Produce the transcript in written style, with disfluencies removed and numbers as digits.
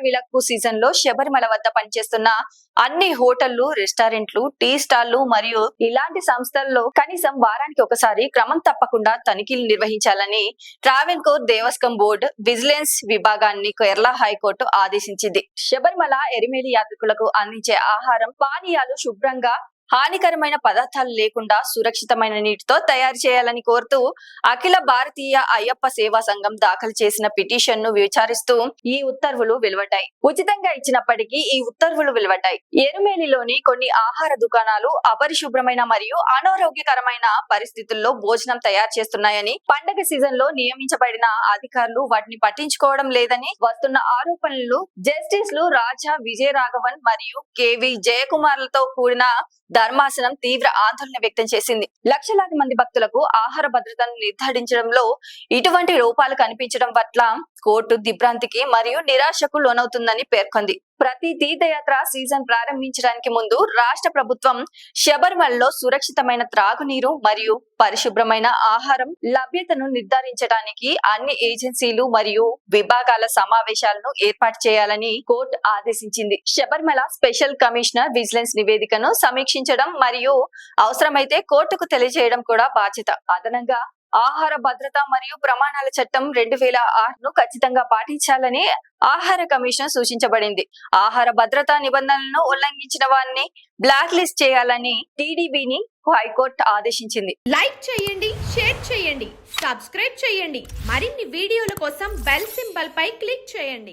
Vilakku season లో శబరిమల వద్ద పనిచేస్తున్న అన్ని హోటళ్లు, రెస్టారెంట్లు, టీ స్టాళ్లు మరియు ఇలాంటి సంస్థల్లో కనీసం వారానికి ఒకసారి క్రమం తప్పకుండా తనిఖీలు నిర్వహించాలని ట్రావెన్కోర్ దేవస్వం బోర్డు విజిలెన్స్ విభాగాన్ని కేరళ హైకోర్టు ఆదేశించింది. శబరిమల ఎరిమేలి యాత్రికులకు అందించే ఆహారం, పానీయాలు శుభ్రంగా, హానికరమైన పదార్థాలు లేకుండా సురక్షితమైన నీటితో తయారు చేయాలని కోరుతూ అఖిల భారతీయ అయ్యప్ప సేవా సంఘం దాఖలు చేసిన పిటిషన్ ను విచారిస్తూ ఈ ఉత్తర్వులు వెలువడ్డాయి. ఉచితంగా ఇచ్చినప్పటికీ ఈ ఉత్తర్వులు వెలువడ్డాయి. ఎరుమేలిలోని కొన్ని ఆహార దుకాణాలు అపరిశుభ్రమైన మరియు అనారోగ్యకరమైన పరిస్థితుల్లో భోజనం తయారు చేస్తున్నాయని, పండగ సీజన్ లో నియమించబడిన అధికారులు వాటిని పట్టించుకోవడం లేదని వస్తున్న ఆరోపణలు జస్టిస్లు రాజా విజయరాఘవన్ మరియు కేవి జయకుమార్లతో కూడిన ధర్మాసనం తీవ్ర ఆందోళన వ్యక్తం చేసింది. లక్షలాది మంది భక్తులకు ఆహార భద్రతను నిర్ధారించడంలో ఇటువంటి లోపాలు కనిపించడం పట్ల కోర్టు దిగ్భ్రాంతికి మరియు నిరాశకు లోనవుతుందని పేర్కొంది. ప్రతి తీర్థయాత్ర సీజన్ ప్రారంభించడానికి ముందు రాష్ట్ర ప్రభుత్వం శబరిమలలో సురక్షితమైన త్రాగునీరు మరియు పరిశుభ్రమైన ఆహారం లభ్యతను నిర్ధారించడానికి అన్ని ఏజెన్సీలు మరియు విభాగాల సమావేశాలను ఏర్పాటు చేయాలని కోర్టు ఆదేశించింది. శబరిమల స్పెషల్ కమిషనర్ విజిలెన్స్ నివేదికను సమీక్షించడం మరియు అవసరమైతే కోర్టుకు తెలియజేయడం కూడా బాధ్యత. అదనంగా ఆహార భద్రత మరియు ప్రమాణాల చట్టం 2006ను ఖచ్చితంగా పాటించాలని ఆహార కమిషన్ సూచించబడింది. ఆహార భద్రతా నిబంధనలను ఉల్లంఘించిన వారిని బ్లాక్ లిస్ట్ చేయాలని టీడీబీని హైకోర్టు ఆదేశించింది. లైక్ చేయండి, షేర్ చేయండి, సబ్స్క్రైబ్ చేయండి. మరిన్ని వీడియోల కోసం బెల్ సింబల్ పై క్లిక్ చేయండి.